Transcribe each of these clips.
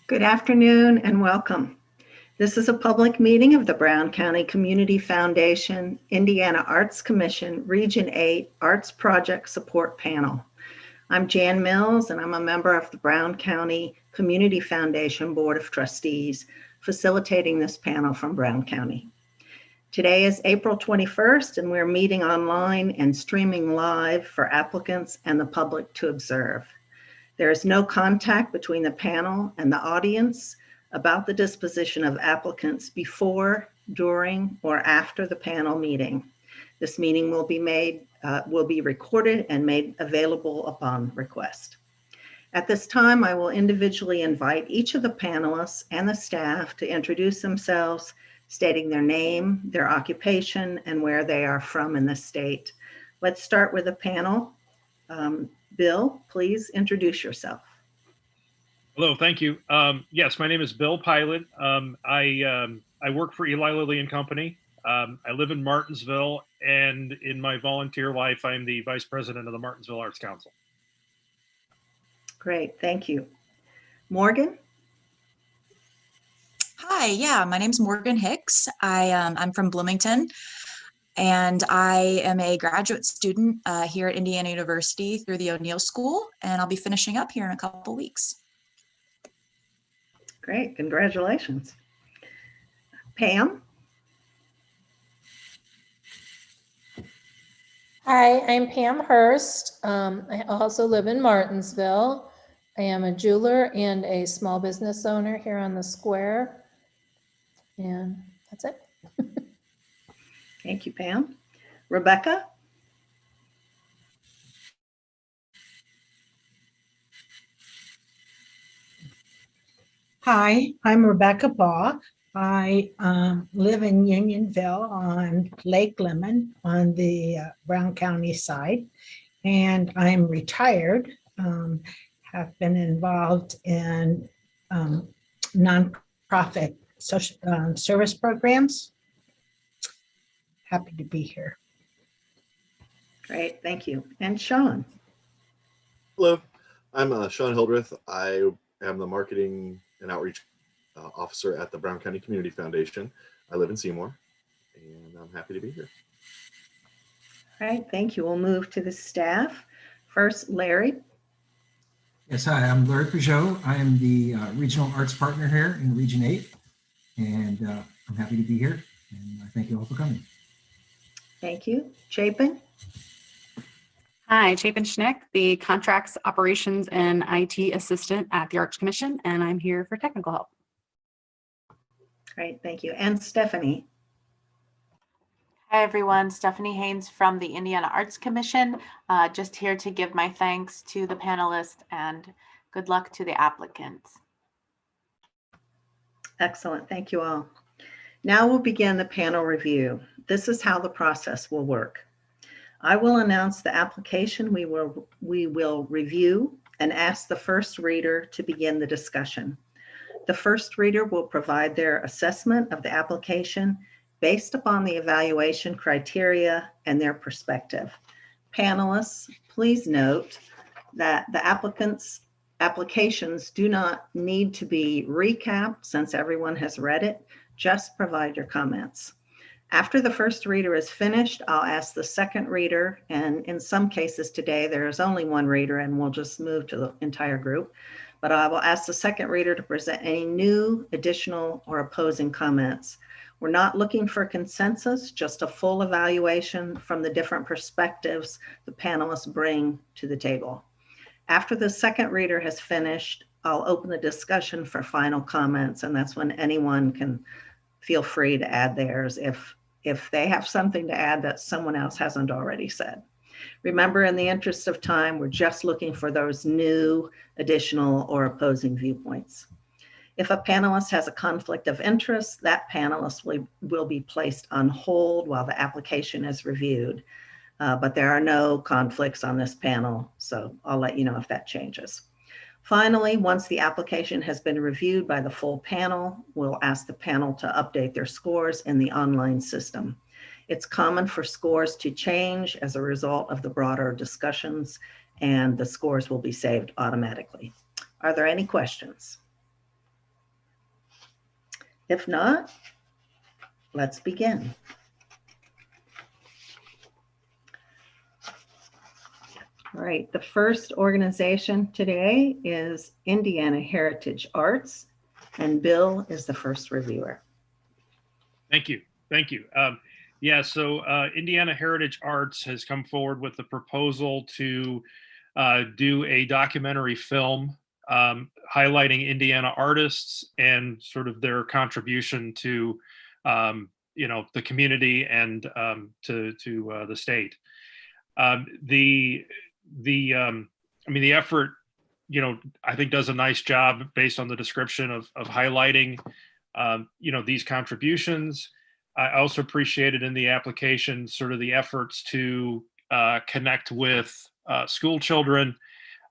Good afternoon and welcome. This is a public meeting of the Brown County Community Foundation, Indiana Arts Commission, Region 8 Arts Project Support Panel. I'm Jan Mills and I'm a member of the Brown County Community Foundation Board of Trustees, facilitating this panel from Brown County. Today is April 21st and we're meeting online and streaming live for applicants and the public to observe. There is no contact between the panel and the audience about the disposition of applicants before, during, or after the panel meeting. This meeting will be recorded and made available upon request. At this time, I will individually invite each of the panelists and the staff to introduce themselves, stating their name, their occupation, and where they are from in the state. Let's start with the panel. Bill, please introduce yourself. Hello, thank you. Yes, my name is Bill Pilot. I work for Eli Lilly and Company. I live in Martinsville, and in my volunteer life, I'm the Vice President of the Martinsville Arts Council. Great, thank you. Morgan? Hi, yeah, my name's Morgan Hicks. I'm from Bloomington, and I am a graduate student here at Indiana University through the O'Neill School, and I'll be finishing up here in a couple weeks. Great, congratulations. Pam? Hi, I'm Pam Hurst. I also live in Martinsville. I am a jeweler and a small business owner here on the square. And that's it. Thank you, Pam. Rebecca? Hi, I'm Rebecca Baugh. I live in Unionville on Lake Lemon on the Brown County side, and I'm retired, have been involved in nonprofit social service programs. Happy to be here. Great, thank you. And Sean? Hello, I'm Sean Hildreth. I am the marketing and outreach officer at the Brown County Community Foundation. I live in Seymour, and I'm happy to be here. All right, thank you. We'll move to the staff. First, Larry. Yes, hi, I'm Larry Peugeot. I am the Regional Arts Partner here in Region 8, and I'm happy to be here, and I thank you all for coming. Thank you. Chapin? Hi, Chapin Schnick, the Contracts, Operations, and IT Assistant at the Arts Commission, and I'm here for technical help. Great, thank you. And Stephanie? Hi everyone, Stephanie Haynes from the Indiana Arts Commission. Just here to give my thanks to the panelists and good luck to the applicants. Excellent, thank you all. Now we'll begin the panel review. This is how the process will work. I will announce the application we will review and ask the first reader to begin the discussion. The first reader will provide their assessment of the application based upon the evaluation criteria and their perspective. Panelists, please note that the applications do not need to be recapped since everyone has read it. Just provide your comments. After the first reader is finished, I'll ask the second reader, and in some cases today there is only one reader and we'll just move to the entire group, but I will ask the second reader to present any new, additional, or opposing comments. We're not looking for consensus, just a full evaluation from the different perspectives the panelists bring to the table. After the second reader has finished, I'll open the discussion for final comments, and that's when anyone can feel free to add theirs if they have something to add that someone else hasn't already said. Remember, in the interest of time, we're just looking for those new, additional, or opposing viewpoints. If a panelist has a conflict of interest, that panelist will be placed on hold while the application is reviewed. But there are no conflicts on this panel, so I'll let you know if that changes. Finally, once the application has been reviewed by the full panel, we'll ask the panel to update their scores in the online system. It's common for scores to change as a result of the broader discussions, and the scores will be saved automatically. Are there any questions? If not, let's begin. All right, the first organization today is Indiana Heritage Arts, and Bill is the first reviewer. Thank you. Thank you. So Indiana Heritage Arts has come forward with the proposal to do a documentary film highlighting Indiana artists and sort of their contribution to, the community and to the state. The effort, I think does a nice job based on the description of highlighting, these contributions. I also appreciated in the application sort of the efforts to connect with school children,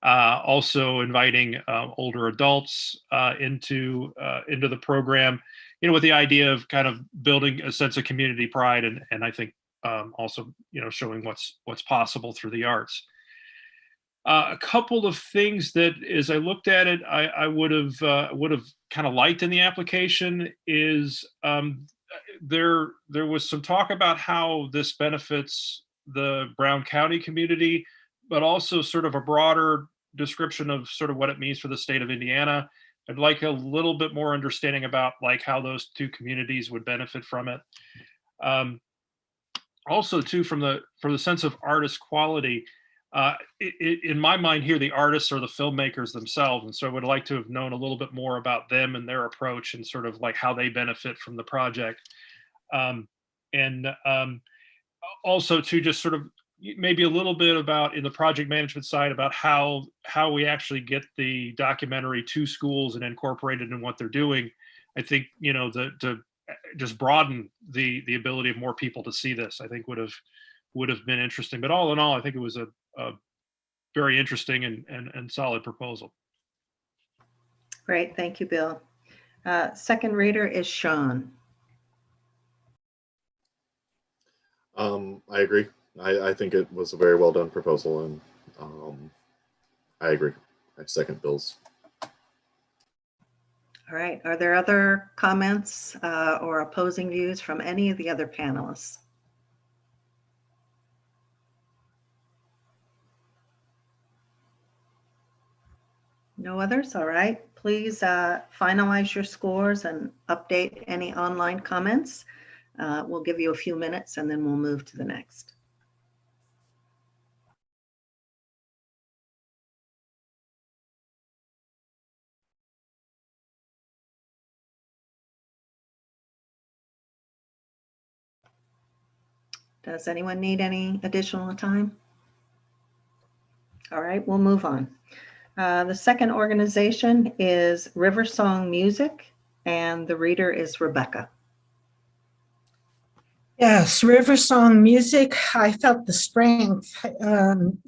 also inviting older adults into the program, with the idea of kind of building a sense of community pride and I think also, showing what's possible through the arts. A couple of things that, as I looked at it, I would have kind of liked in the application is there was some talk about how this benefits the Brown County community, but also sort of a broader description of sort of what it means for the state of Indiana. I'd like a little bit more understanding about like how those two communities would benefit from it. Also, too, from the sense of artist quality. In my mind here, the artists are the filmmakers themselves. And so I would like to have known a little bit more about them and their approach and sort of like how they benefit from the project. Also too, just sort of maybe a little bit about in the project management side about how we actually get the documentary to schools and incorporate it in what they're doing. I think, to just broaden the ability of more people to see this, I think would have been interesting. But all in all, I think it was a very interesting and solid proposal. Great, thank you, Bill. Second reader is Sean. I agree. I think it was a very well done proposal, and I agree. I second Bill's. All right, are there other comments or opposing views from any of the other panelists? No others? All right. Please finalize your scores and update any online comments. We'll give you a few minutes and then we'll move to the next. Does anyone need any additional time? All right, we'll move on. The second organization is River Song Music, and the reader is Rebecca. Yes, River Song Music, I felt the strength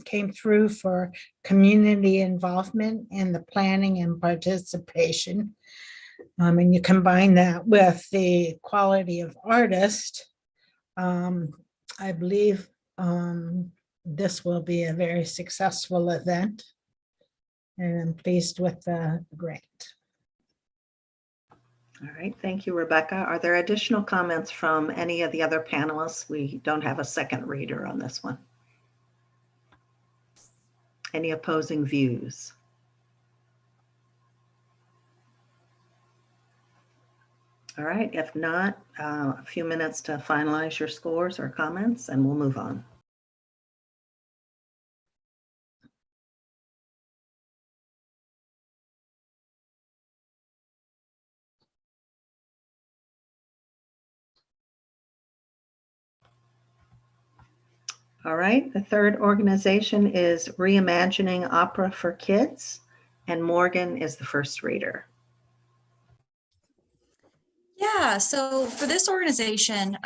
came through for community involvement in the planning and participation. And you combine that with the quality of artist. I believe this will be a very successful event, and I'm pleased with the grant. All right, thank you, Rebecca. Are there additional comments from any of the other panelists? We don't have a second reader on this one. Any opposing views? All right, if not, a few minutes to finalize your scores or comments, and we'll move on. All right, the third organization is Reimagining Opera for Kids, and Morgan is the first reader. Yeah, so for this organization,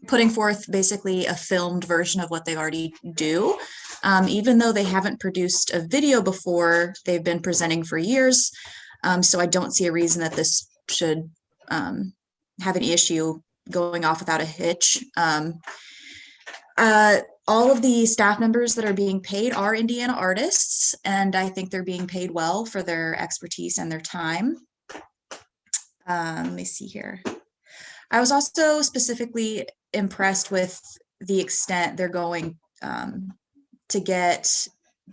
putting forth basically a filmed version of what they already do. Even though they haven't produced a video before, they've been presenting for years. So I don't see a reason that this should have any issue going off without a hitch. All of the staff members that are being paid are Indiana artists, and I think they're being paid well for their expertise and their time. Let me see here. I was also specifically impressed with the extent they're going to get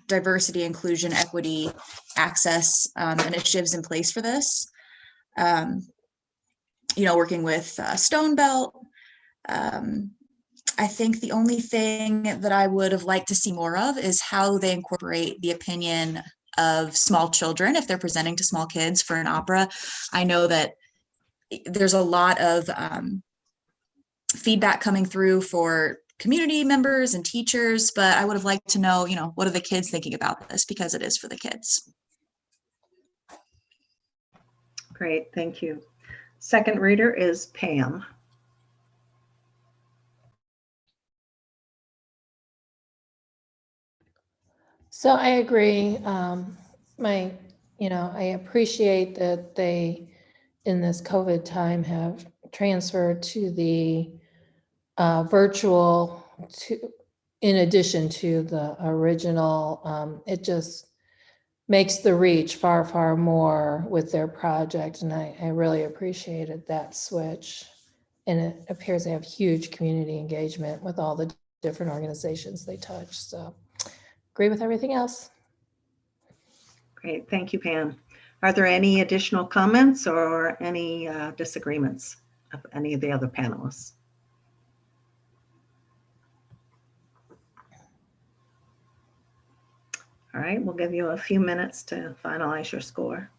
diversity, inclusion, equity, access initiatives in place for this. Working with Stone Belt. I think the only thing that I would have liked to see more of is how they incorporate the opinion of small children if they're presenting to small kids for an opera. I know that there's a lot of feedback coming through for community members and teachers, but I would have liked to know, what are the kids thinking about this, because it is for the kids. Great, thank you. Second reader is Pam. So I agree. I appreciate that they, in this COVID time, have transferred to the virtual in addition to the original. It just makes the reach far, far more with their project. And I really appreciated that switch. And it appears they have huge community engagement with all the different organizations they touch. So agree with everything else. Great, thank you, Pam. Are there any additional comments or any disagreements of any of the other panelists? All right, we'll give you a few minutes to finalize your score.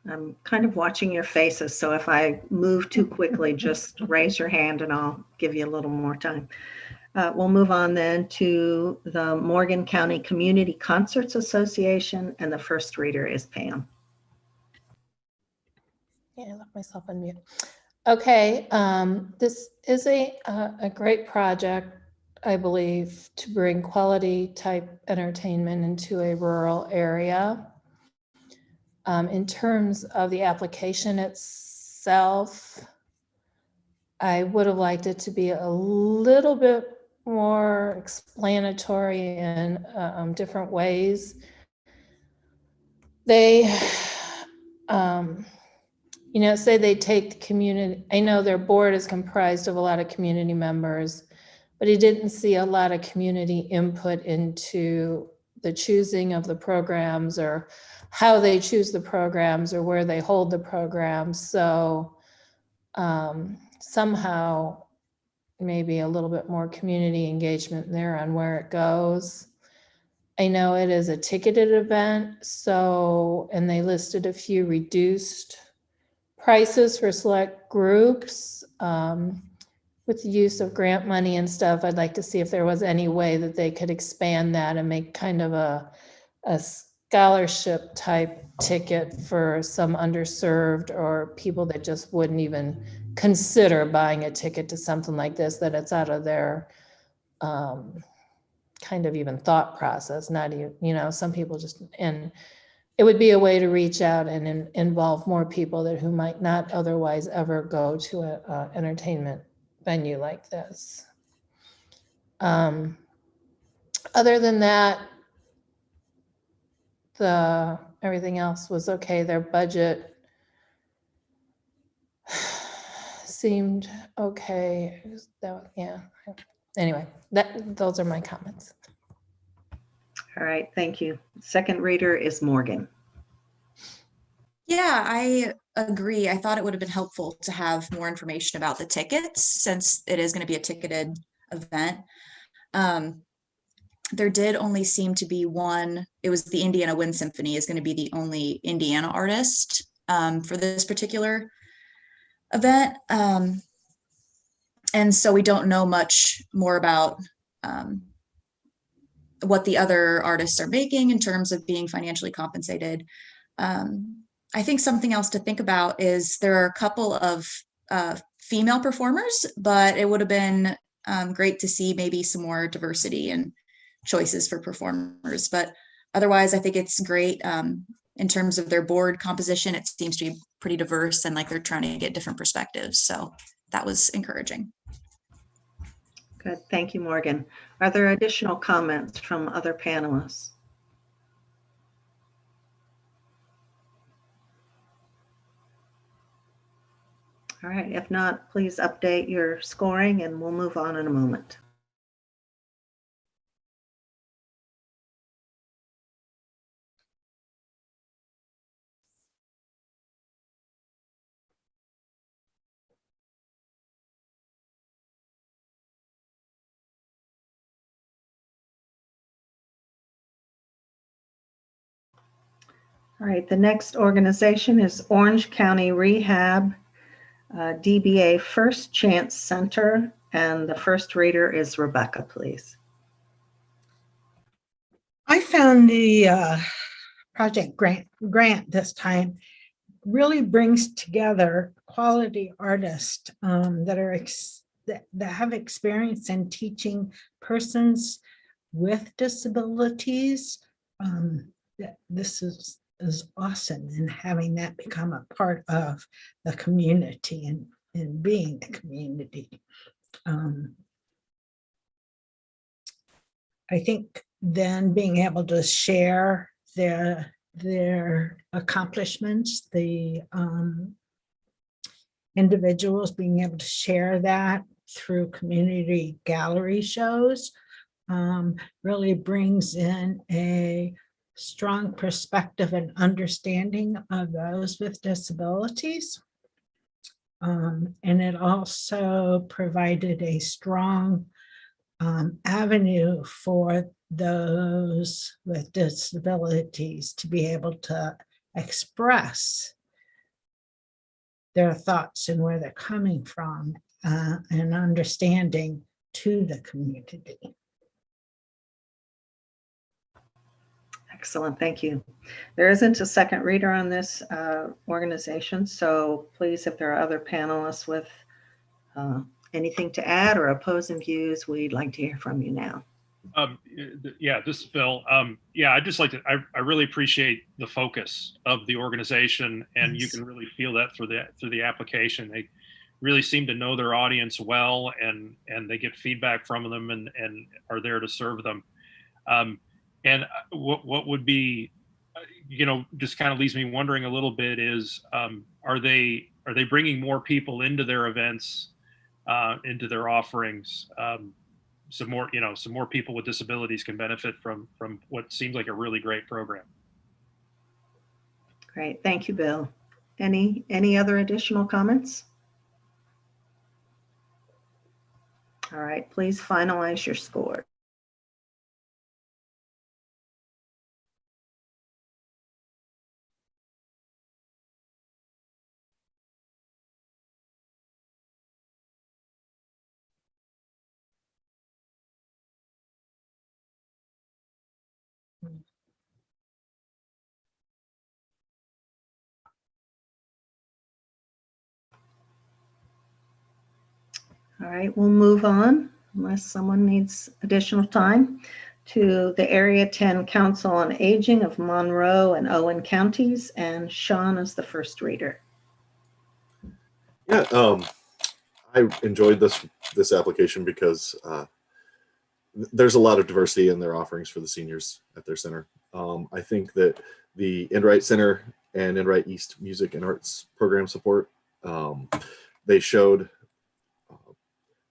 I'm kind of watching your faces, so if I move too quickly, just raise your hand and I'll give you a little more time. We'll move on then to the Morgan County Community Concerts Association, and the first reader is Pam. Yeah, I left myself on mute. Okay, this is a great project, I believe, to bring quality type entertainment into a rural area. In terms of the application itself, I would have liked it to be a little bit more explanatory in different ways. They, say they take the community. I know their board is comprised of a lot of community members, but he didn't see a lot of community input into the choosing of the programs or how they choose the programs or where they hold the programs. So somehow maybe a little bit more community engagement there on where it goes. I know it is a ticketed event, and they listed a few reduced prices for select groups. With the use of grant money and stuff, I'd like to see if there was any way that they could expand that and make kind of a scholarship type ticket for some underserved or people that just wouldn't even consider buying a ticket to something like this, that it's out of their kind of even thought process. Not even, some people just, and it would be a way to reach out and involve more people who might not otherwise ever go to an entertainment venue like this. Other than that, everything else was okay. Their budget seemed okay. Anyway, those are my comments. All right, thank you. Second reader is Morgan. Yeah, I agree. I thought it would have been helpful to have more information about the tickets since it is going to be a ticketed event. There did only seem to be one. It was the Indiana Wind Symphony is going to be the only Indiana artist for this particular event. And so we don't know much more about what the other artists are making in terms of being financially compensated. I think something else to think about is there are a couple of female performers, but it would have been great to see maybe some more diversity and choices for performers. But otherwise, I think it's great in terms of their board composition. It seems to be pretty diverse and like they're trying to get different perspectives. So that was encouraging. Good. Thank you, Morgan. Are there additional comments from other panelists? All right. If not, please update your scoring and we'll move on in a moment. All right, the next organization is Orange County Rehab DBA First Chance Center, and the first reader is Rebecca, please. I found the project grant this time really brings together quality artists that have experience in teaching persons with disabilities. This is awesome, and having that become a part of the community and being a community. I think then being able to share their accomplishments, the individuals being able to share that through community gallery shows really brings in a strong perspective and understanding of those with disabilities. And it also provided a strong avenue for those with disabilities to be able to express their thoughts and where they're coming from and understanding to the community. Excellent, thank you. There isn't a second reader on this organization, so please, if there are other panelists with anything to add or opposing views, we'd like to hear from you now. Yeah, this is Bill. Yeah, I'd just like to, I really appreciate the focus of the organization, and you can really feel that through the application. They really seem to know their audience well, and they get feedback from them and are there to serve them. And what would be, just kind of leaves me wondering a little bit is, are they bringing more people into their events, into their offerings? Some more people with disabilities can benefit from what seems like a really great program. Great, thank you, Bill. Any other additional comments? All right, please finalize your score. All right, we'll move on, unless someone needs additional time, to the Area 10 Council on Aging of Monroe and Owen counties, and Sean is the first reader. Yeah, I enjoyed this application because there's a lot of diversity in their offerings for the seniors at their center. I think that the Enright Center and Enright East Music and Arts Program support, they showed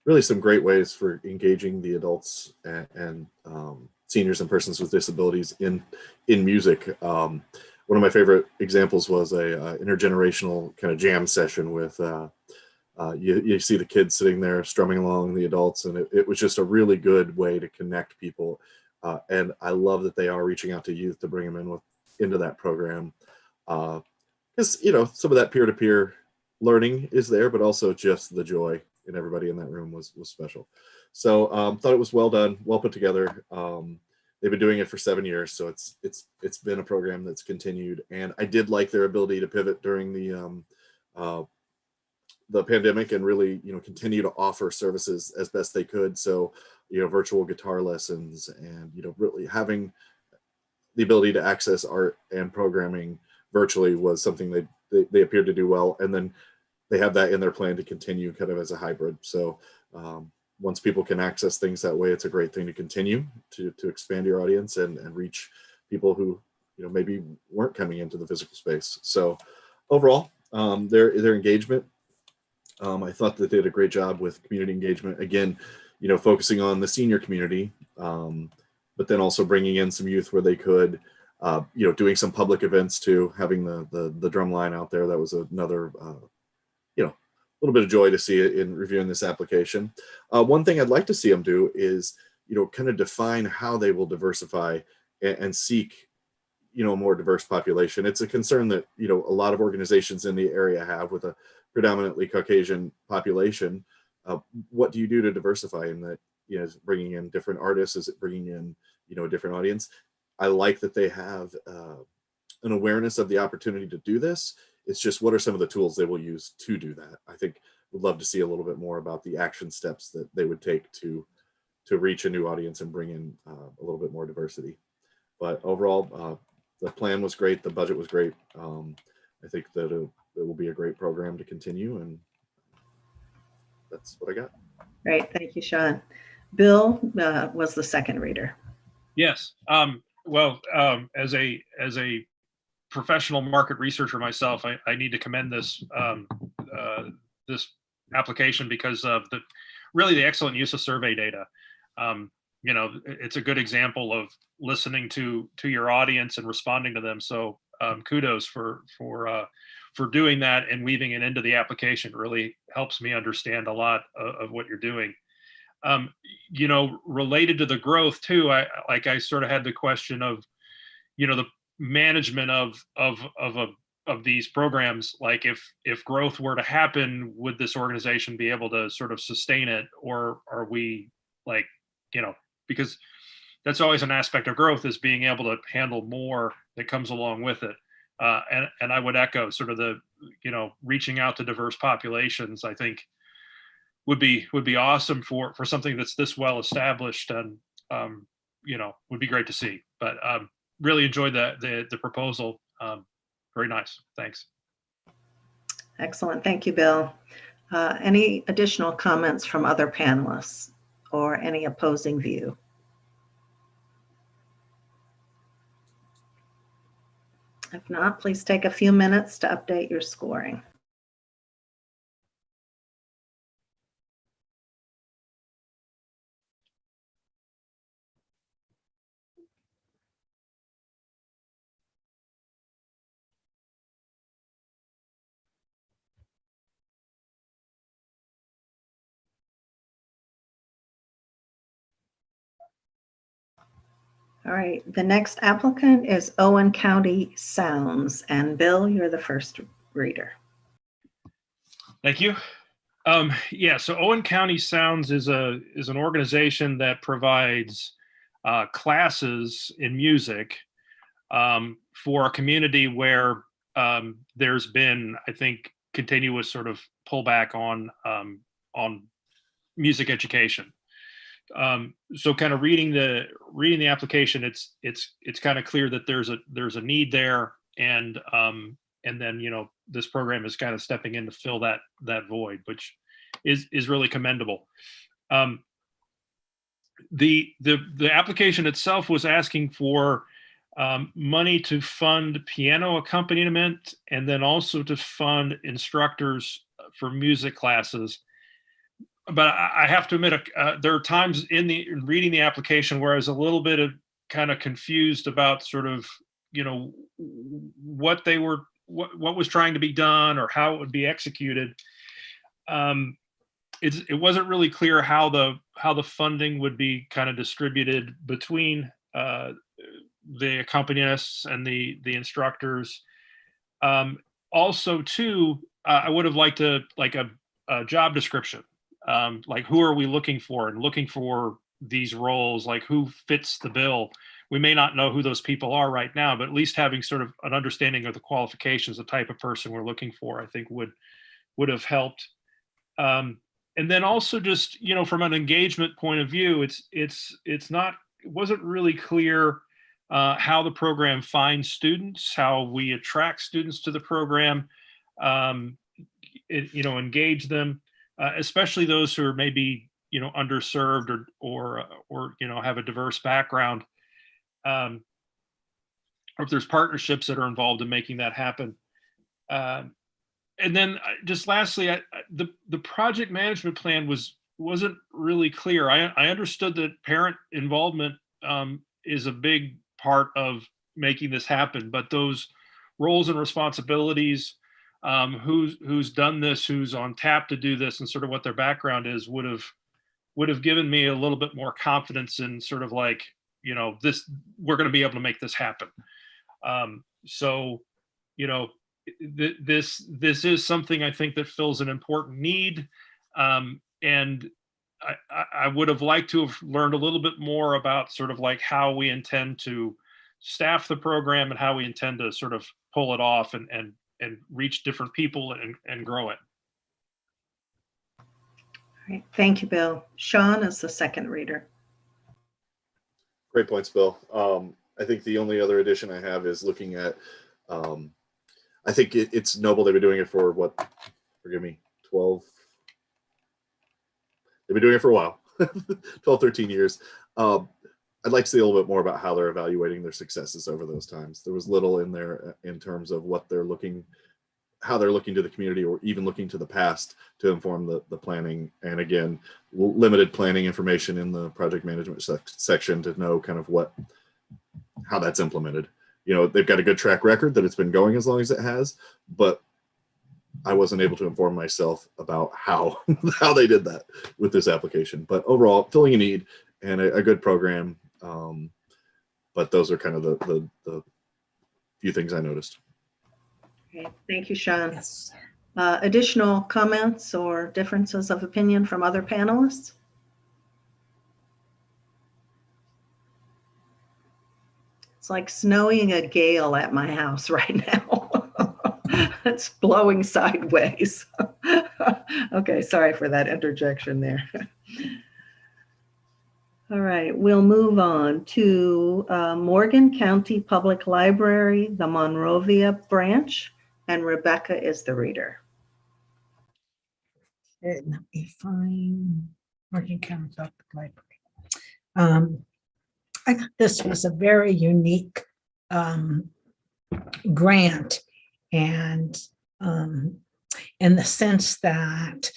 really some great ways for engaging the adults and seniors and persons with disabilities in music. One of my favorite examples was a intergenerational kind of jam session with you see the kids sitting there strumming along the adults, and it was just a really good way to connect people. And I love that they are reaching out to youth to bring them into that program, because some of that peer-to-peer learning is there, but also just the joy in everybody in that room was special. So thought it was well done, well put together. They've been doing it for 7 years, so it's been a program that's continued. And I did like their ability to pivot during the pandemic and really continue to offer services as best they could. So virtual guitar lessons and really having the ability to access art and programming virtually was something they appeared to do well. And then they have that in their plan to continue kind of as a hybrid. So once people can access things that way, it's a great thing to continue to expand your audience and reach people who, you know, maybe weren't coming into the physical space. So overall, their engagement, I thought that they did a great job with community engagement. Again, you know, focusing on the senior community, but then also bringing in some youth where they could, you know, doing some public events too, having the drum line out there. That was another, you know, a little bit of joy to see it in reviewing this application. One thing I'd like to see them do is, you know, kind of define how they will diversify and seek, you know, a more diverse population. It's a concern that, you know, a lot of organizations in the area have with a predominantly Caucasian population. What do you do to diversify in that? You know, is it bringing in different artists? Is it bringing in, you know, a different audience? I like that they have an awareness of the opportunity to do this. It's just, what are some of the tools they will use to do that? I think we'd love to see a little bit more about the action steps that they would take to reach a new audience and bring in a little bit more diversity. But overall, the plan was great. The budget was great. I think that it will be a great program to continue, and that's what I got. Great, thank you, Sean. Bill was the second reader. Yes. Well, as a professional market researcher myself, I need to commend this this application because of the excellent use of survey data. You know, it's a good example of listening to your audience and responding to them. So kudos for doing that and weaving it into the application. Really helps me understand a lot of what you're doing. You know, related to the growth too, I sort of had the question of, you know, the management of these programs. Like if growth were to happen, would this organization be able to sort of sustain it, or are we, like, you know, because that's always an aspect of growth, is being able to handle more that comes along with it. And I would echo sort of the, you know, reaching out to diverse populations, I think would be awesome for something that's this well established, and you know, would be great to see. But really enjoyed the proposal. Very nice. Thanks. Excellent. Thank you, Bill. Any additional comments from other panelists or any opposing view? If not, please take a few minutes to update your scoring. All right, the next applicant is Owen County Sounds, and Bill, you're the first reader. Thank you. Yeah, so Owen County Sounds is an organization that provides classes in music for a community where there's been, I think, continuous sort of pullback on music education. So kind of reading the application, it's kind of clear that there's a need there, and then, you know, this program is kind of stepping in to fill that void, which is really commendable. The application itself was asking for money to fund piano accompaniment, and then also to fund instructors for music classes. But I have to admit, there are times in reading the application where I was a little bit of kind of confused about sort of, you know, what was trying to be done or how it would be executed. It wasn't really clear how the funding would be kind of distributed between the accompanists and the instructors. Also, too, I would have liked a job description. Like, who are we looking for, and looking for these roles, like who fits the bill. We may not know who those people are right now, but at least having sort of an understanding of the qualifications, the type of person we're looking for, I think would have helped. And then also, just, you know, from an engagement point of view, it wasn't really clear how the program finds students, how we attract students to the program, you know, engage them. Especially those who are maybe underserved or have a diverse background, or if there's partnerships that are involved in making that happen. And then just lastly, the project management plan wasn't really clear. I understood that parent involvement is a big part of making this happen, but those roles and responsibilities, who's done this, who's on tap to do this, and sort of what their background is, would have given me a little bit more confidence in sort of like, this, we're going to be able to make this happen. So, this is something I think that fills an important need. And I would have liked to have learned a little bit more about sort of like how we intend to staff the program and how we intend to sort of pull it off and reach different people and grow it. All right. Thank you, Bill. Sean is the second reader. Great points, Bill. I think the only other addition I have is looking at, I think it's noble they've been doing it for what, forgive me, 12, they've been doing it for a while, 12, 13 years. I'd like to see a little bit more about how they're evaluating their successes over those times. There was little in there in terms of what they're looking, how they're looking to the community, or even looking to the past to inform the planning. And again, limited planning information in the project management section to know kind of how that's implemented. They've got a good track record that it's been going as long as it has, but I wasn't able to inform myself about how they did that with this application. But overall, filling a need and a good program. But those are kind of the few things I noticed. Okay. Thank you, Sean. Yes. Additional comments or differences of opinion from other panelists? It's like snowing a gale at my house right now. It's blowing sideways. Okay, sorry for that interjection there. All right, we'll move on to Morgan County Public Library, the Monrovia branch, and Rebecca is the reader. Let me find Morgan County Public Library. I thought this was a very unique grant, and in the sense that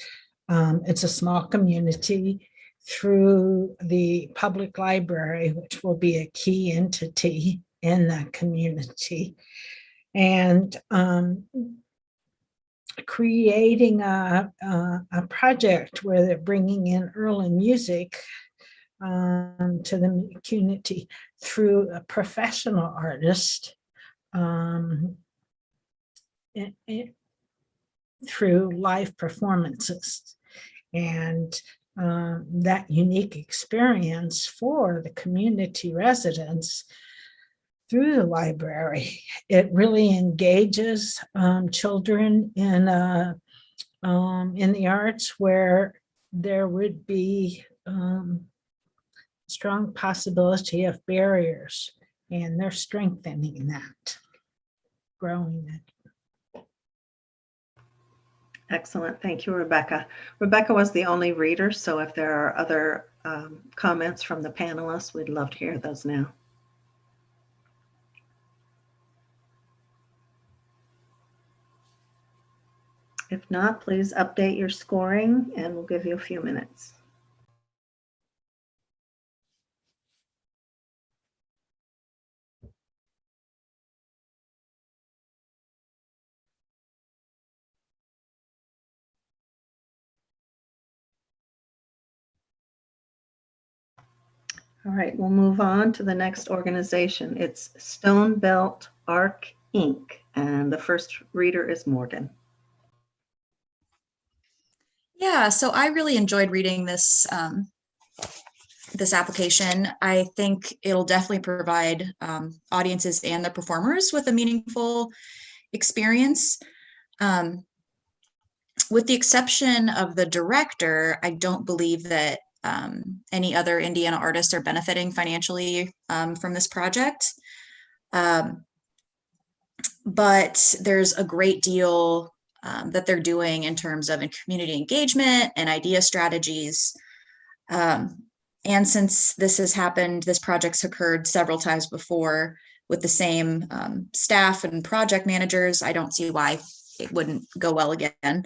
it's a small community through the public library, which will be a key entity in the community, and creating a project where they're bringing in early music to the community through a professional artist, through live performances, and that unique experience for the community residents through the library. It really engages children in the arts, where there would be strong possibility of barriers, and they're strengthening that, growing it. Excellent. Thank you, Rebecca. Rebecca was the only reader, so if there are other comments from the panelists, we'd love to hear those now. If not, please update your scoring and we'll give you a few minutes. All right, we'll move on to the next organization. It's Stone Belt Arc Inc. And the first reader is Morgan. Yeah, so I really enjoyed reading this this application. I think it'll definitely provide audiences and the performers with a meaningful experience. With the exception of the director, I don't believe that any other Indiana artists are benefiting financially from this project. But there's a great deal that they're doing in terms of community engagement and idea strategies And since this has happened, this project's occurred several times before with the same staff and project managers, I don't see why it wouldn't go well again.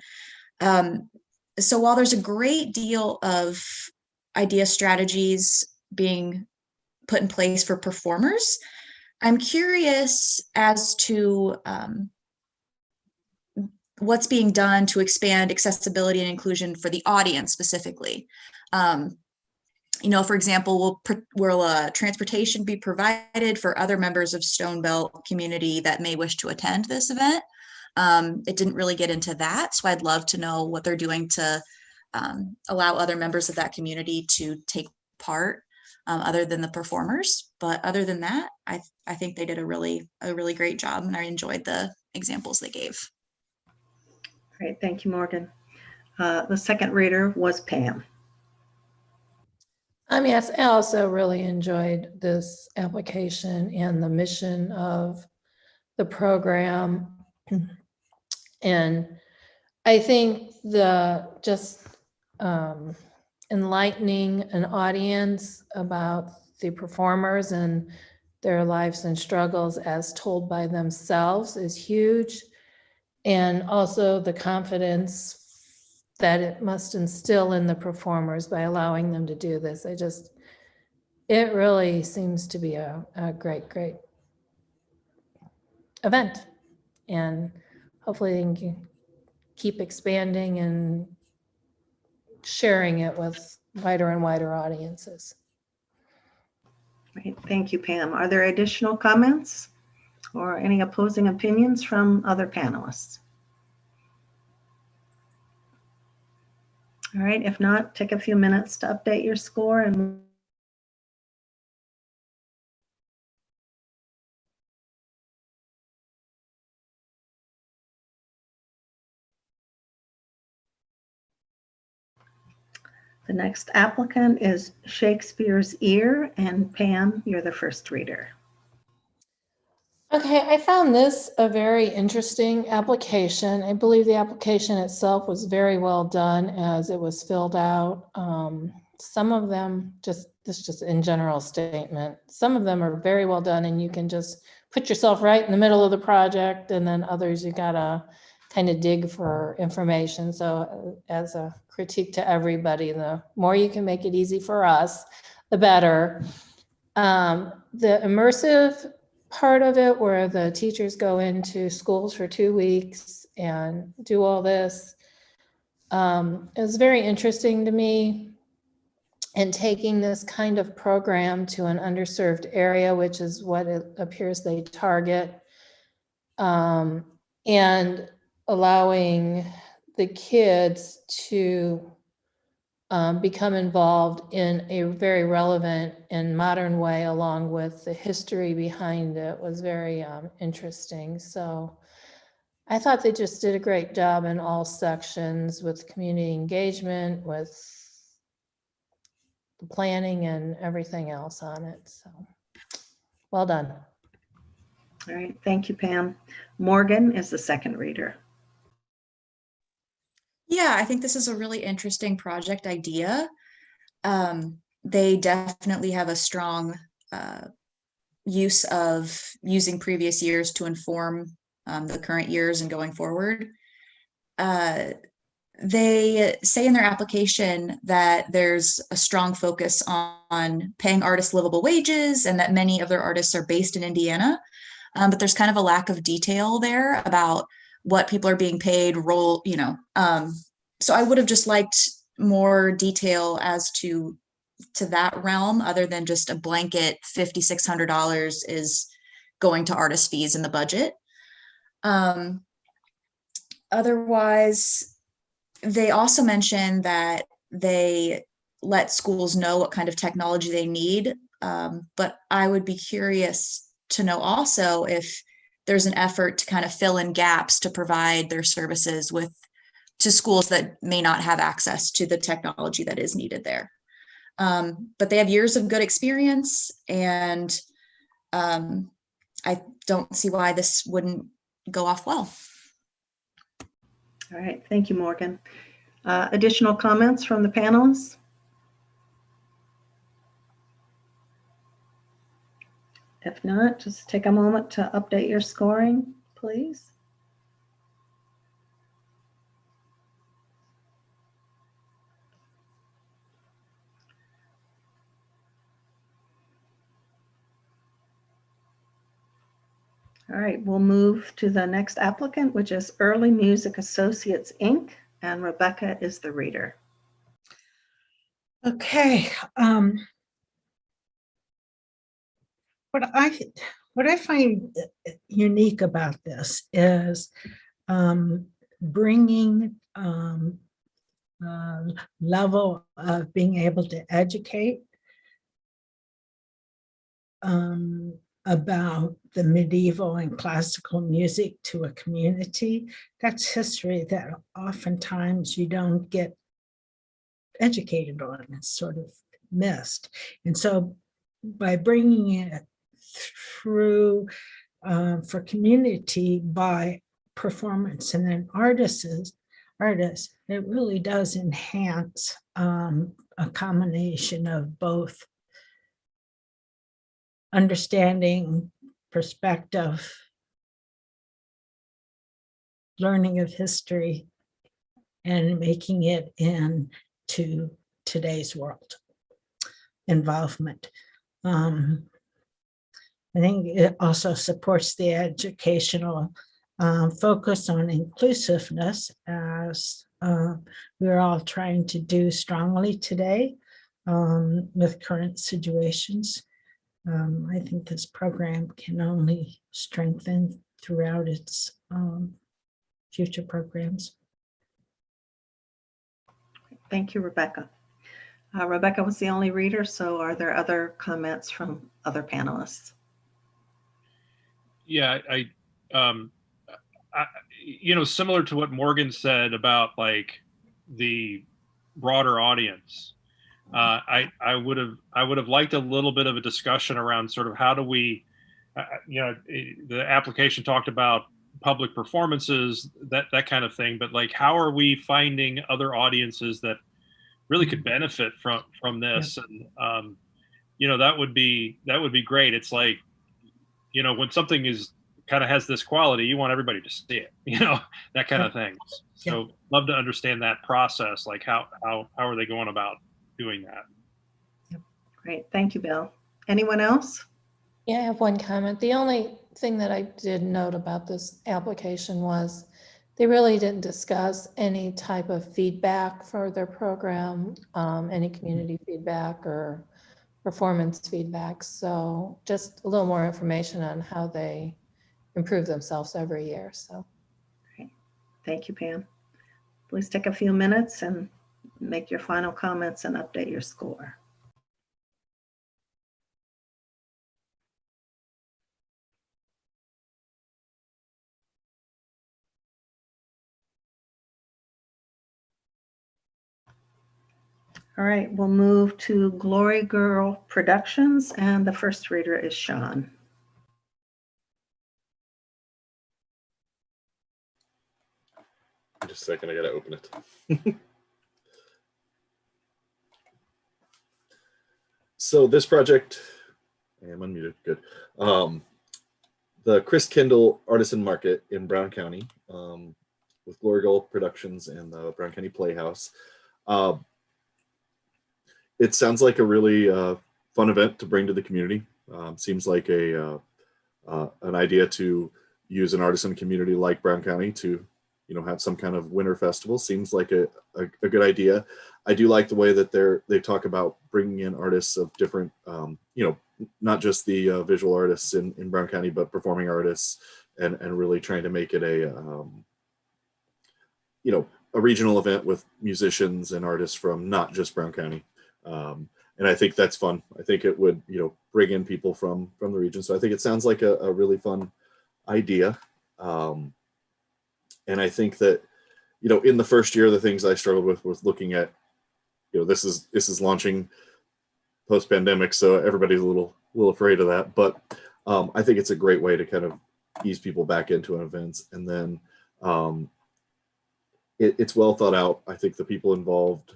So while there's a great deal of idea strategies being put in place for performers, I'm curious as to what's being done to expand accessibility and inclusion for the audience specifically. You know, for example, will transportation be provided for other members of Stone Belt community that may wish to attend this event? It didn't really get into that, so I'd love to know what they're doing to allow other members of that community to take part other than the performers. But other than that, I think they did a really great job, and I enjoyed the examples they gave. Great, thank you, Morgan. The second reader was Pam. Yes, I also really enjoyed this application and the mission of the program. And I think just enlightening an audience about the performers and their lives and struggles as told by themselves is huge. And also the confidence that it must instill in the performers by allowing them to do this. It really seems to be a great event. And hopefully they can keep expanding and sharing it with wider and wider audiences. Great, thank you, Pam. Are there additional comments or any opposing opinions from other panelists? All right, if not, take a few minutes to update your score and the next applicant is Shakespeare's Ear, and Pam, you're the first reader. Okay, I found this a very interesting application. I believe the application itself was very well done as it was filled out. Some of them, this is just in general statement, some of them are very well done and you can just put yourself right in the middle of the project, and then others you gotta kind of dig for information. So as a critique to everybody, the more you can make it easy for us, the better. The immersive part of it, where the teachers go into schools for 2 weeks and do all this, is very interesting to me. And taking this kind of program to an underserved area, which is what it appears they target, and allowing the kids to become involved in a very relevant and modern way, along with the history behind it, was very interesting. So I thought they just did a great job in all sections with community engagement, with the planning and everything else on it. So well done. All right, thank you, Pam. Morgan is the second reader. Yeah, I think this is a really interesting project idea. They definitely have a strong use of using previous years to inform the current years and going forward. They say in their application that there's a strong focus on paying artists livable wages and that many of their artists are based in Indiana, but there's kind of a lack of detail there about what people are being paid, so I would have just liked more detail as to that realm, other than just a blanket $5,600 is going to artist fees in the budget. Otherwise, they also mentioned that they let schools know what kind of technology they need, but I would be curious to know also if there's an effort to kind of fill in gaps to provide their services to schools that may not have access to the technology that is needed there. But they have years of good experience, and I don't see why this wouldn't go off well. All right, thank you, Morgan. Additional comments from the panelists? If not, just take a moment to update your scoring, please. All right, we'll move to the next applicant, which is Early Music Associates, Inc., and Rebecca is the reader. Okay. What I find unique about this is bringing level of being able to educate about the medieval and classical music to a community. That's history that oftentimes you don't get educated on. It's sort of missed. And so by bringing it through for community by performance and then artists, it really does enhance a combination of both understanding, perspective, learning of history, and making it into today's world. Involvement. I think it also supports the educational focus on inclusiveness, as we're all trying to do strongly today with current situations. I think this program can only strengthen throughout its future programs. Thank you, Rebecca. Rebecca was the only reader, so are there other comments from other panelists? Yeah, you know, similar to what Morgan said about like the broader audience, I would have liked a little bit of a discussion around sort of how do we, you know, the application talked about public performances, that kind of thing, but like how are we finding other audiences that really could benefit from this? Yeah. And you know, that would be great. It's like, you know, when something is kind of has this quality, you want everybody to see it, you know, that kind of thing. So love to understand that process, like how are they going about doing that? Yep. Great, thank you, Bill. Anyone else? Yeah, I have one comment. The only thing that I did note about this application was they really didn't discuss any type of feedback for their program, any community feedback or performance feedback. So just a little more information on how they improve themselves every year. So, great. Thank you, Pam. Please take a few minutes and make your final comments and update your score. All right, we'll move to Glory Girl Productions, and the first reader is Sean. Just a second, I gotta open it. So this project, I'm unmuted, good. The Chris Kindle Artisan Market in Brown County with Glory Girl Productions and the Brown County Playhouse. It sounds like a really fun event to bring to the community. Seems like an idea to use an artisan community like Brown County to, you know, have some kind of winter festival. Seems like a good idea. I do like the way that they talk about bringing in artists of different, you know, not just the visual artists in Brown County, but performing artists, and really trying to make it a, you know, a regional event with musicians and artists from not just Brown County. And I think that's fun. I think it would, you know, bring in people from the region. So I think it sounds like a really fun idea. And I think that, you know, in the first year, the things I struggled with was looking at, you know, this is launching post-pandemic, so everybody's a little afraid of that. But I think it's a great way to kind of ease people back into an event. And then it's well thought out. I think the people involved,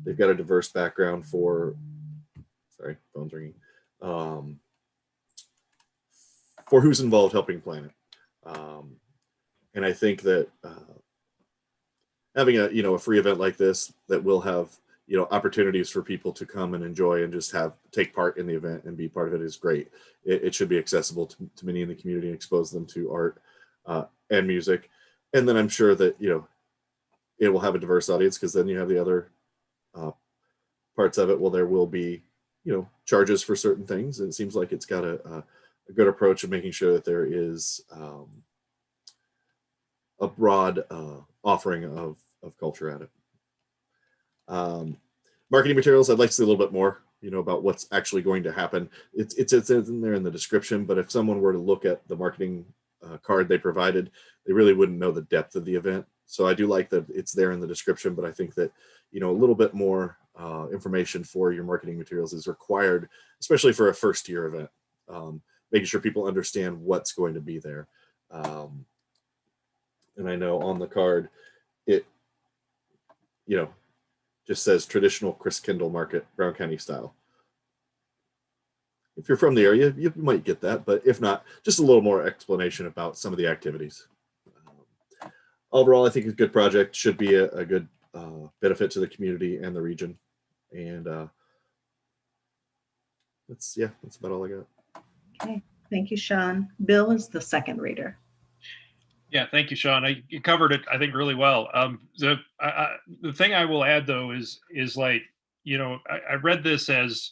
they've got a diverse background for, sorry, phone's ringing. for who's involved helping plan it. And I think that having a free event like this that will have opportunities for people to come and enjoy and just take part in the event and be part of it is great. It should be accessible to many in the community and expose them to art and music. And then I'm sure that it will have a diverse audience, because then you have the other parts of it. Well, there will be charges for certain things, and it seems like it's got a good approach of making sure that there is a broad offering of culture at it. Marketing materials, I'd like to see a little bit more, about what's actually going to happen. It's in there in the description, but if someone were to look at the marketing card they provided, they really wouldn't know the depth of the event. So I do like that it's there in the description, but I think that, a little bit more information for your marketing materials is required, especially for a first year event, making sure people understand what's going to be there. And I know on the card, it, just says traditional Chris Kendall Market, Brown County style. If you're from the area, you might get that, but if not, just a little more explanation about some of the activities. Overall, I think it's a good project, should be a good benefit to the community and the region. And that's about all I got. Okay, thank you, Sean. Bill is the second reader. Yeah, thank you, Sean. You covered it, I think, really well. The thing I will add, though, is like, I read this as,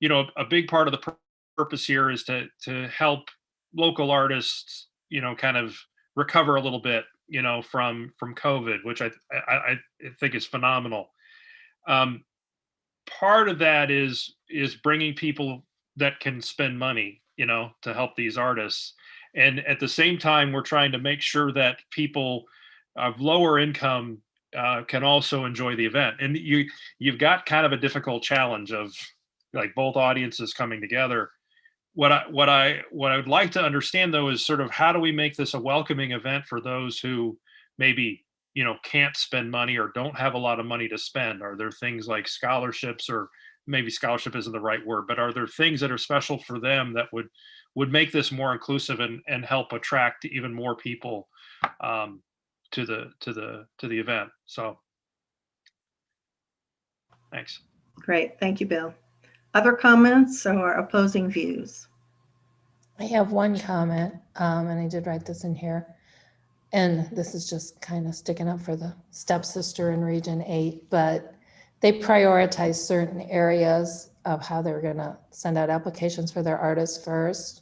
a big part of the purpose here is to help local artists, kind of recover a little bit, from COVID, which I think is phenomenal. Part of that is bringing people that can spend money, to help these artists. And at the same time, we're trying to make sure that people of lower income can also enjoy the event. And you've got kind of a difficult challenge of like both audiences coming together. What I would like to understand, though, is sort of how do we make this a welcoming event for those who maybe can't spend money or don't have a lot of money to spend? Are there things like scholarships, or maybe scholarship isn't the right word, but are there things that are special for them that would make this more inclusive and help attract even more people to the event? So thanks. Great, thank you, Bill. Other comments or opposing views? I have one comment, and I did write this in here. And this is just kind of sticking up for the stepsister in Region 8, but they prioritize certain areas of how they're going to send out applications for their artists first.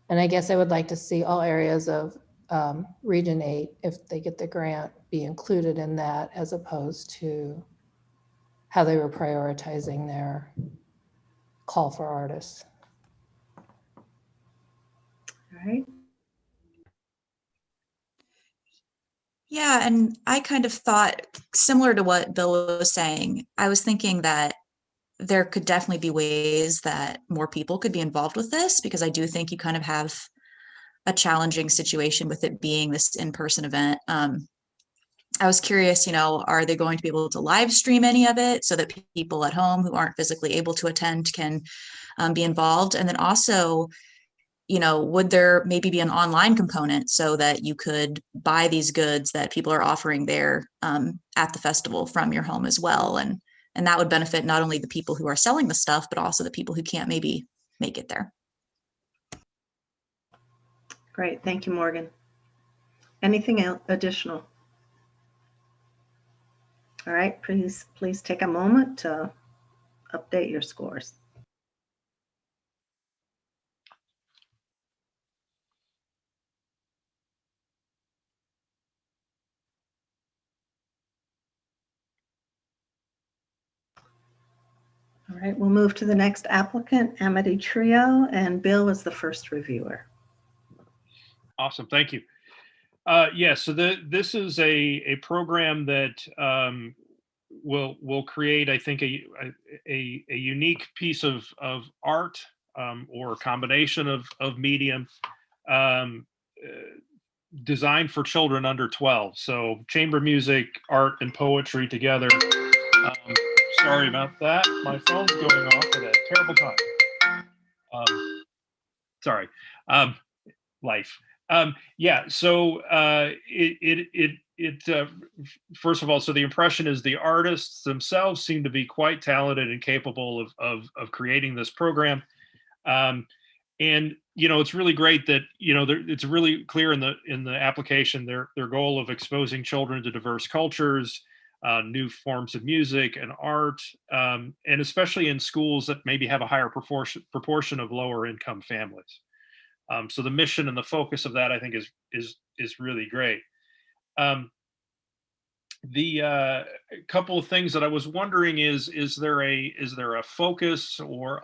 And I guess I would like to see all areas of Region 8, if they get the grant, be included in that, as opposed to how they were prioritizing their call for artists. All right. Yeah, and I kind of thought similar to what Bill was saying. I was thinking that there could definitely be ways that more people could be involved with this, because I do think you kind of have a challenging situation with it being this in-person event. I was curious, are they going to be able to live stream any of it so that people at home who aren't physically able to attend can be involved? And then also, would there maybe be an online component so that you could buy these goods that people are offering there at the festival from your home as well? And that would benefit not only the people who are selling the stuff, but also the people who can't maybe make it there. Great, thank you, Morgan. Anything else additional? All right, please take a moment to update your scores. All right, we'll move to the next applicant, Amity Trio, and Bill is the first reviewer. Awesome, thank you. So this is a program that will create, I think, a unique piece of art or a combination of medium designed for children under 12. So chamber music, art, and poetry together. Sorry about that. My phone's going off at a terrible time. Sorry. life. Yeah. So first of all, so the impression is the artists themselves seem to be quite talented and capable of creating this program. And it's really great that it's really clear in the application their goal of exposing children to diverse cultures, new forms of music and art, and especially in schools that maybe have a higher proportion of lower income families. So the mission and the focus of that, I think, is really great. The couple of things that I was wondering is there a focus or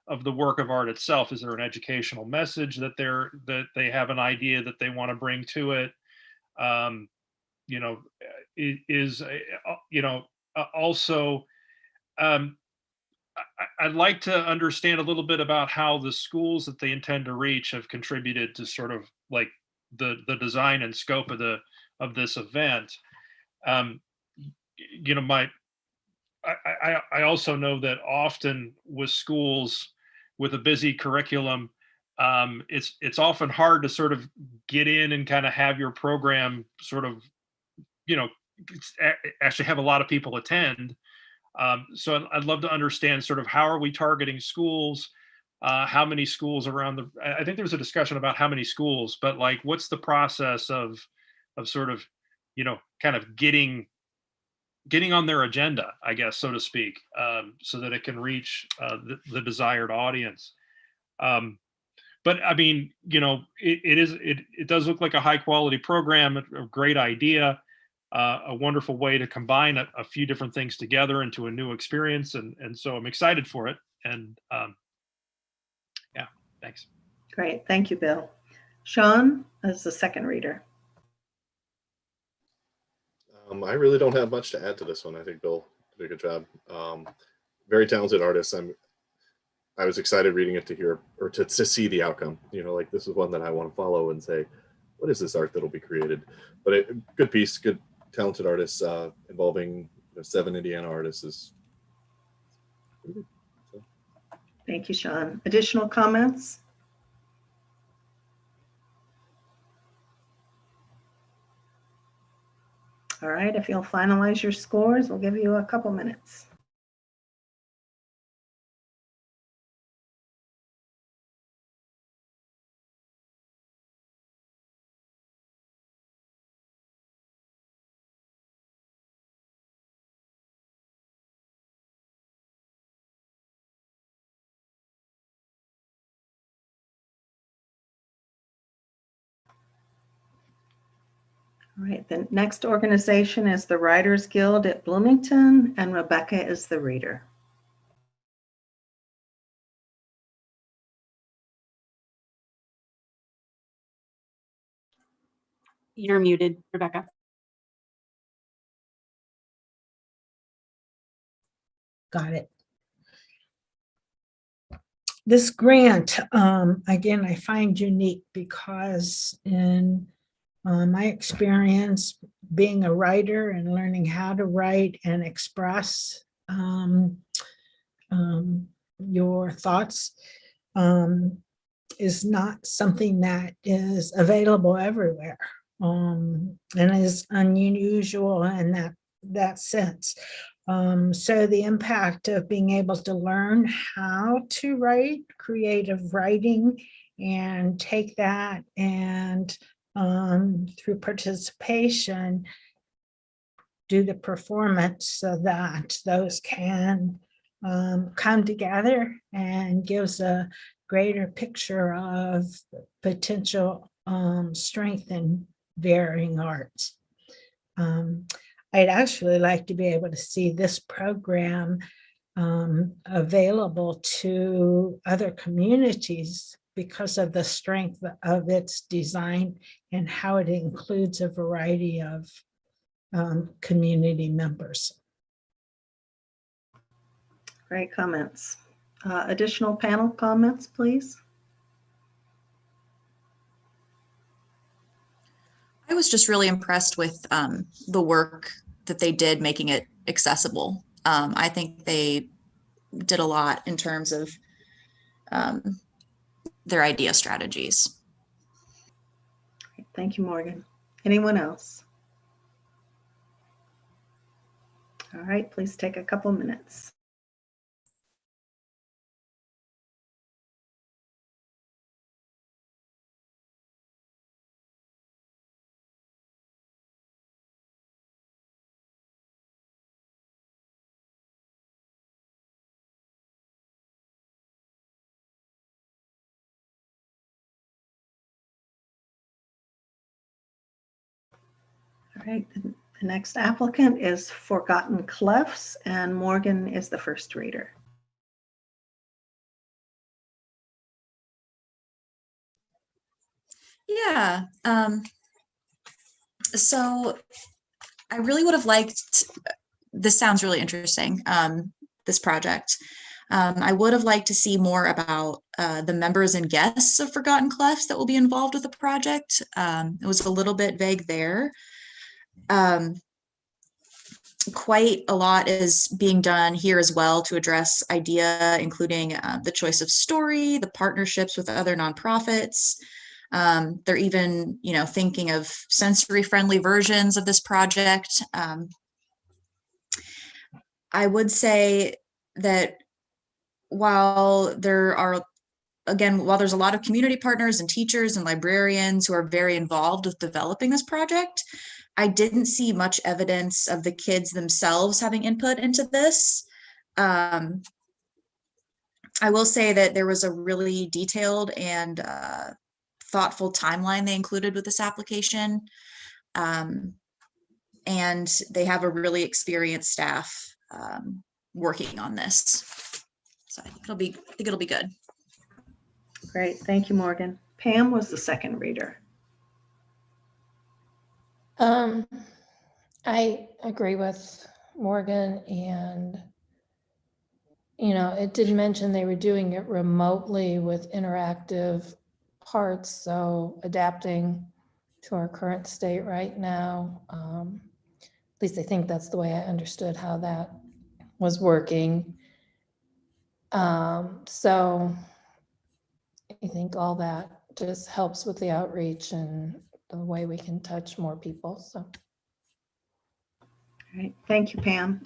of the work of art itself? Is there an educational message that they have an idea that they want to bring to it? Also, I'd like to understand a little bit about how the schools that they intend to reach have contributed to sort of like the design and scope of this event. I also know that often with schools with a busy curriculum, it's often hard to sort of get in and kind of have your program sort of, actually have a lot of people attend. So I'd love to understand sort of how are we targeting schools, how many schools around I think there was a discussion about how many schools, but like, what's the process of sort of, kind of getting on their agenda, I guess, so to speak, so that it can reach the desired audience. But I mean, it does look like a high quality program, a great idea, a wonderful way to combine a few different things together into a new experience. And so I'm excited for it. And yeah, thanks. Great. Thank you, Bill. Sean, as the second reader. I really don't have much to add to this one. I think Bill did a good job. Very talented artist. I was excited reading it to hear or to see the outcome. Like this is one that I want to follow and say, what is this art that'll be created? But good piece, good talented artists involving 7 Indiana artists is pretty good. So. Thank you, Sean. Additional comments? All right, if you'll finalize your scores, we'll give you a couple minutes. All right, the next organization is the Writers Guild at Bloomington, and Rebecca is the reader. You're muted, Rebecca. Got it. This grant, again, I find unique because in my experience being a writer and learning how to write and express your thoughts is not something that is available everywhere, and is unusual in that sense. So the impact of being able to learn how to write, creative writing, and take that and through participation, do the performance so that those can come together and gives a greater picture of potential strength in varying arts. I'd actually like to be able to see this program available to other communities because of the strength of its design and how it includes a variety of community members. Great comments. Additional panel comments, please. I was just really impressed with the work that they did making it accessible. I think they did a lot in terms of their idea strategies. Thank you, Morgan. Anyone else? All right, please take a couple minutes. All right, the next applicant is Forgotten Clefs, and Morgan is the first reader. Yeah. So I really would have liked, this sounds really interesting, this project. I would have liked to see more about the members and guests of Forgotten Clefs that will be involved with the project. It was a little bit vague there. Quite a lot is being done here as well to address IDEA, including the choice of story, the partnerships with other nonprofits. They're even, thinking of sensory-friendly versions of this project. I would say that while there's a lot of community partners and teachers and librarians who are very involved with developing this project, I didn't see much evidence of the kids themselves having input into this. I will say that there was a really detailed and thoughtful timeline they included with this application. And they have a really experienced staff working on this. So I think it'll be good. Great, thank you, Morgan. Pam was the second reader. I agree with Morgan, and it did mention they were doing it remotely with interactive parts, so adapting to our current state right now. At least I think that's the way I understood how that was working. So I think all that just helps with the outreach and the way we can touch more people. So. All right, thank you, Pam.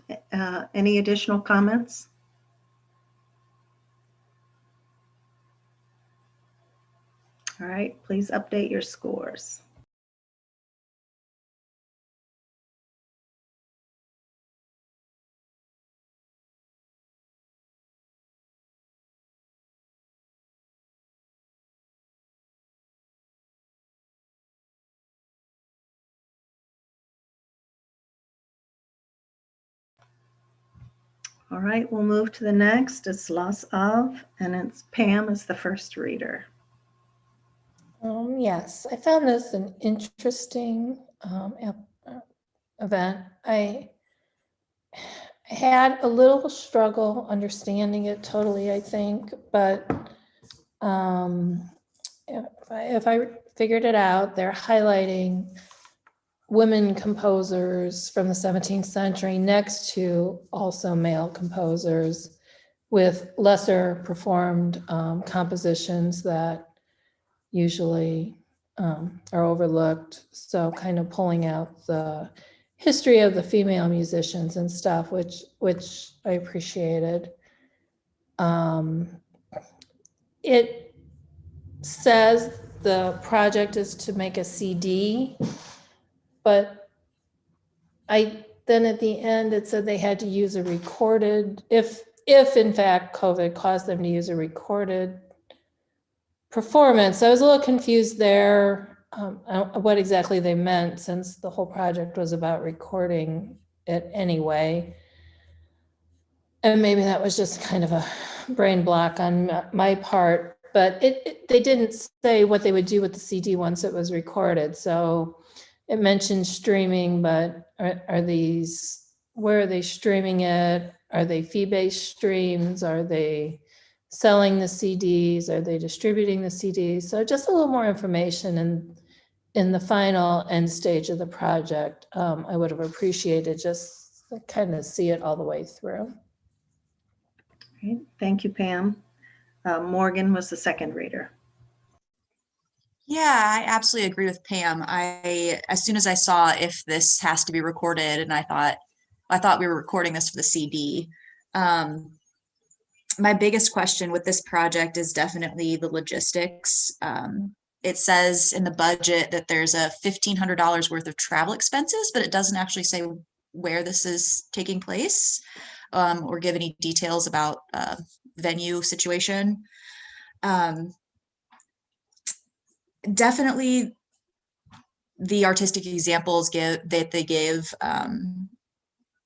Any additional comments? All right, please update your scores. All right, we'll move to the next. It's Loss of, and it's Pam is the first reader. Yes, I found this an interesting event. I had a little struggle understanding it totally, I think, but if I figured it out, they're highlighting women composers from the 17th century next to also male composers with lesser performed compositions that usually are overlooked. So kind of pulling out the history of the female musicians and stuff, which I appreciated. It says the project is to make a CD, but then at the end it said they had to use a recorded, if in fact COVID caused them to use a recorded performance. I was a little confused there, what exactly they meant, since the whole project was about recording it anyway. And maybe that was just kind of a brain block on my part, but they didn't say what they would do with the CD once it was recorded. So it mentioned streaming, but where are they streaming it? Are they fee-based streams? Are they selling the CDs? Are they distributing the CDs? So just a little more information in the final end stage of the project. I would have appreciated just to kind of see it all the way through. Great. Thank you, Pam. Morgan was the second reader. Yeah, I absolutely agree with Pam. As soon as I saw if this has to be recorded, and I thought we were recording this for the CD. My biggest question with this project is definitely the logistics. It says in the budget that there's a $1,500 worth of travel expenses, but it doesn't actually say where this is taking place, or give any details about venue situation. Definitely the artistic examples that they give,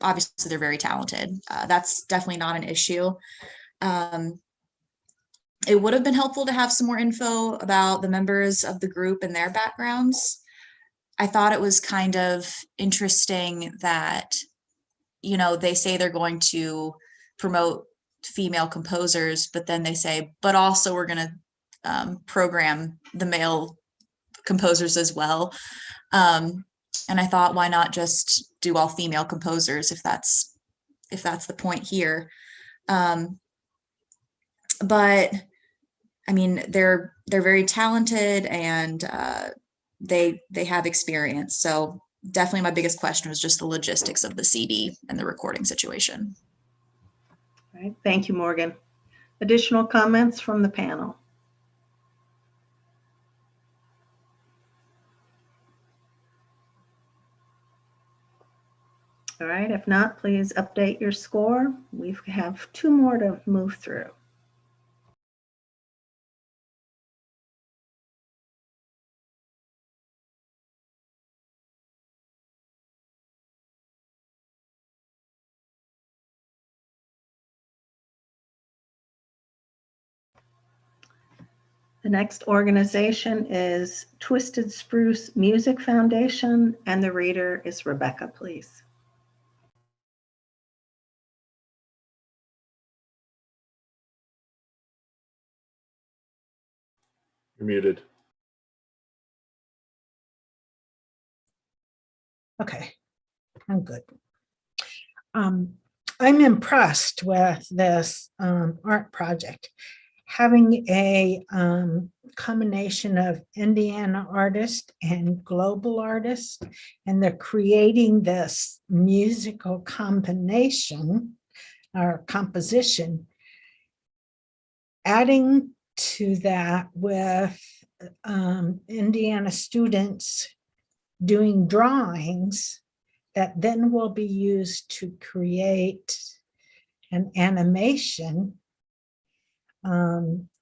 obviously they're very talented. That's definitely not an issue. It would have been helpful to have some more info about the members of the group and their backgrounds. I thought it was kind of interesting that, you know, they say they're going to promote female composers, but then they say, but also we're going to program the male composers as well. And I thought, why not just do all female composers if that's the point here. But I mean, they're very talented, and they have experience. So definitely my biggest question was just the logistics of the CD and the recording situation. All right, thank you, Morgan. Additional comments from the panel? All right, if not, please update your score. We have 2 more to move through. The next organization is Twisted Spruce Music Foundation, and the reader is Rebecca, please. You're muted. Okay, I'm good. I'm impressed with this art project. Having a combination of Indiana artists and global artists, and they're creating this musical combination or composition. Adding to that with Indiana students doing drawings that then will be used to create an animation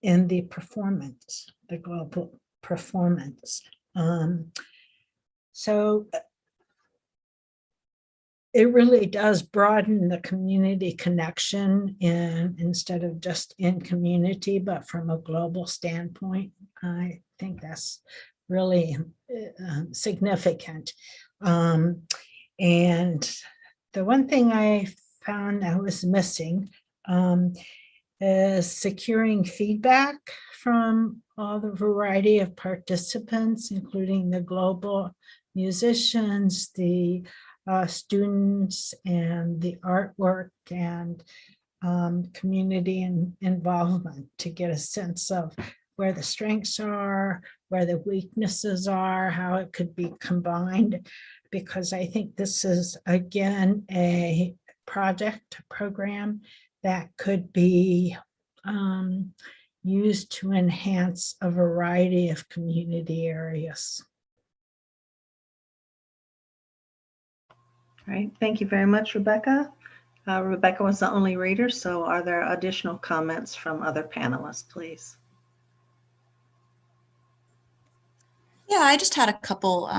in the performance, the global performance. So it really does broaden the community connection, and instead of just in community, but from a global standpoint. I think that's really significant. And the one thing I found I was missing is securing feedback from all the variety of participants, including the global musicians, the students, and the artwork, and community involvement, to get a sense of where the strengths are, where the weaknesses are, how it could be combined, because I think this is, again, a program that could be used to enhance a variety of community areas. All right, thank you very much, Rebecca. Rebecca was the only reader, so are there additional comments from other panelists, please? Yeah, I just had a couple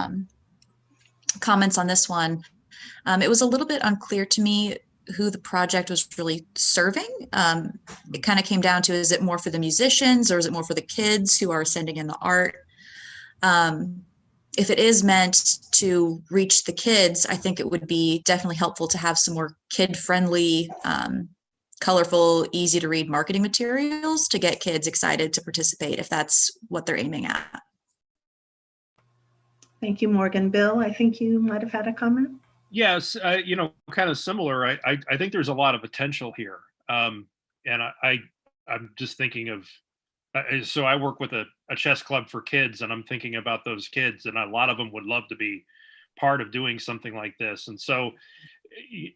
comments on this one. It was a little bit unclear to me who the project was really serving. It kind of came down to, is it more for the musicians, or is it more for the kids who are sending in the art? If it is meant to reach the kids, I think it would be definitely helpful to have some more kid-friendly, colorful, easy to read marketing materials to get kids excited to participate, if that's what they're aiming at. Thank you, Morgan. Bill, I think you might have had a comment. Yes, you know, kind of similar. I think there's a lot of potential here, and I'm just thinking of So I work with a chess club for kids, and I'm thinking about those kids, and a lot of them would love to be part of doing something like this. And so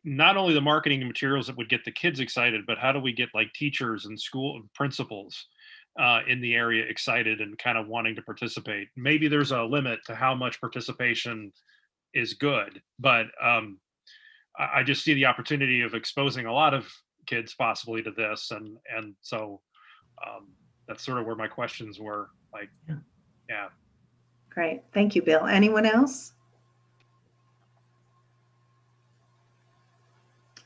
not only the marketing and materials that would get the kids excited, but how do we get like teachers and school principals in the area excited and kind of wanting to participate? Maybe there's a limit to how much participation is good, but I just see the opportunity of exposing a lot of kids possibly to this, and so that's sort of where my questions were. Like, Yeah. yeah. Great. Thank you, Bill. Anyone else?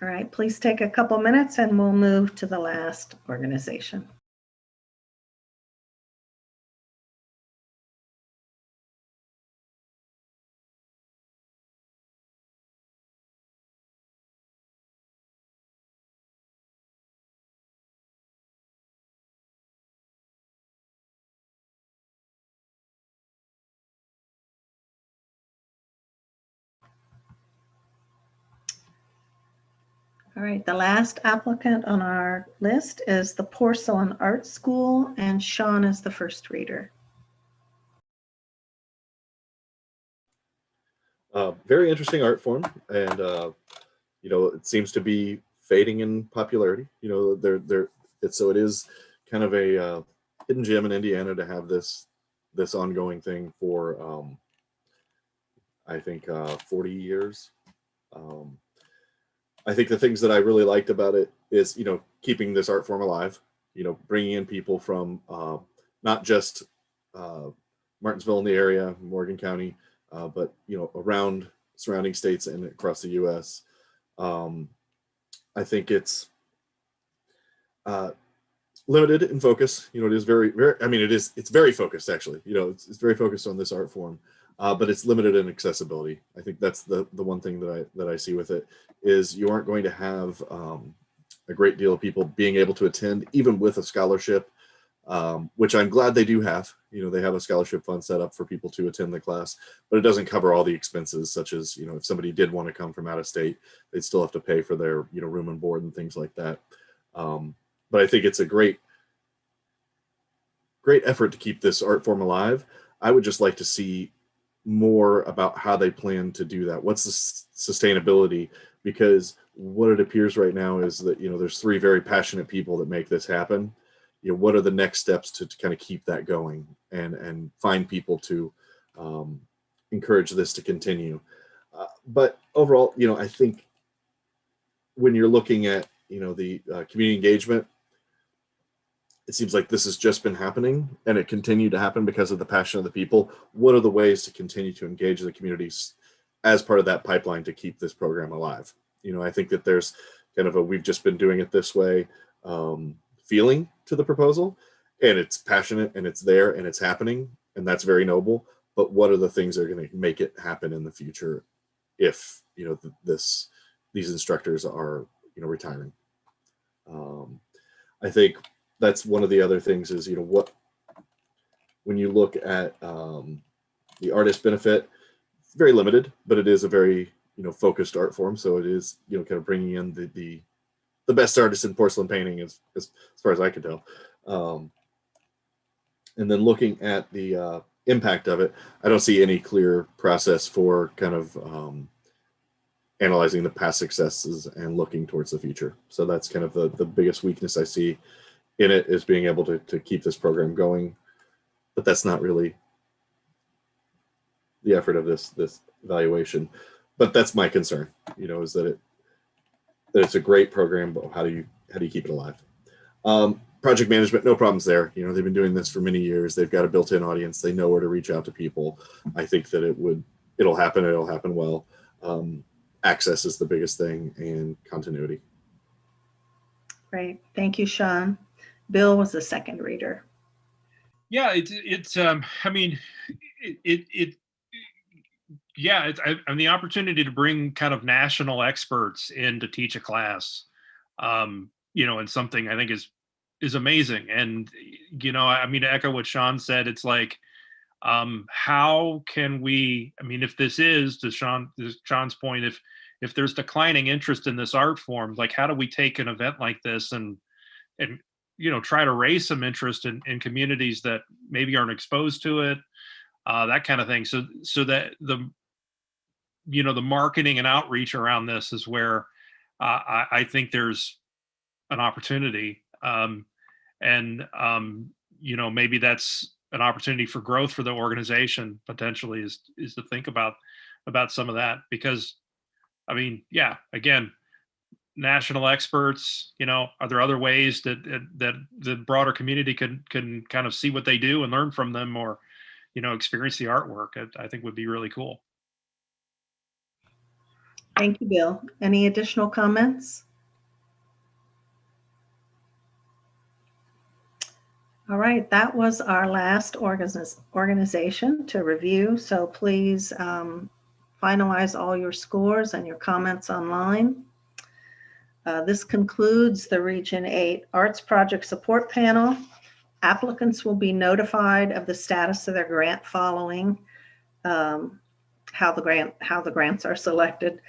All right, please take a couple minutes and we'll move to the last organization. All right, the last applicant on our list is the Porcelain Art School, and Sean is the first reader. Very interesting art form, and it seems to be fading in popularity. So it is kind of a hidden gem in Indiana to have this ongoing thing for I think 40 years. I think the things that I really liked about it is, keeping this art form alive, bringing in people from not just Martinsville in the area, Morgan County, but, around surrounding states and across the U.S. I think it's limited in focus. It is very, very, it's very focused actually, it's very focused on this art form. But it's limited in accessibility. I think that's the one thing that I see with it is you aren't going to have a great deal of people being able to attend, even with a scholarship, which I'm glad they do have. They have a scholarship fund set up for people to attend the class, but it doesn't cover all the expenses, such as, if somebody did want to come from out of state, they'd still have to pay for their, room and board and things like that. But I think it's a great effort to keep this art form alive. I would just like to see more about how they plan to do that. What's the sustainability? Because what it appears right now is that, there's 3 very passionate people that make this happen. What are the next steps to kind of keep that going and find people to encourage this to continue? But overall, I think when you're looking at, the community engagement, it seems like this has just been happening and it continued to happen because of the passion of the people. What are the ways to continue to engage the communities as part of that pipeline to keep this program alive? I think that there's kind of we've just been doing it this way feeling to the proposal, and it's passionate and it's there and it's happening, and that's very noble. But what are the things that are going to make it happen in the future if, these instructors are, retiring? I think that's one of the other things is, when you look at the artist benefit, it's very limited, but it is a very, focused art form. So it is, kind of bringing in the best artists in porcelain painting as far as I can tell. And then looking at the impact of it, I don't see any clear process for kind of analyzing the past successes and looking towards the future. So that's kind of the biggest weakness I see in it, is being able to keep this program going. But that's not really the effort of this evaluation. But that's my concern, is that it's a great program, but how do you keep it alive? Project management, no problems there. They've been doing this for many years. They've got a built-in audience. They know where to reach out to people. I think that it'll happen well. Access is the biggest thing, and continuity. Great. Thank you, Sean. Bill was the second reader. Yeah, and the opportunity to bring kind of national experts in to teach a class, and something I think is amazing. And, to echo what Sean said, it's like, how can we, if this is, to Sean's point, if there's declining interest in this art form, like, how do we take an event like this and try to raise some interest in communities that maybe aren't exposed to it, that kind of thing. So that the marketing and outreach around this is where I think there's an opportunity. Maybe that's an opportunity for growth for the organization potentially is to think about some of that, because I mean, yeah, again, national experts, are there other ways that the broader community can kind of see what they do and learn from them, or experience the artwork? I think would be really cool. Thank you, Bill. Any additional comments? All right, that was our last organization to review. So please finalize all your scores and your comments online. This concludes the Region 8 Arts Project Support Panel. Applicants will be notified of the status of their grant following how the grants are selected.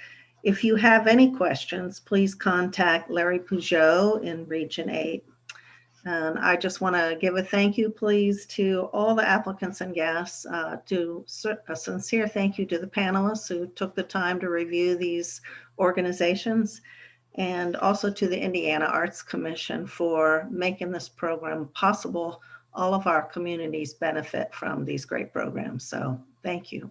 If you have any questions, please contact Larry Peugeot in Region 8. And I just want to give a thank you, please, to all the applicants and guests, to a sincere thank you to the panelists who took the time to review these organizations, and also to the Indiana Arts Commission for making this program possible. All of our communities benefit from these great programs, so thank you.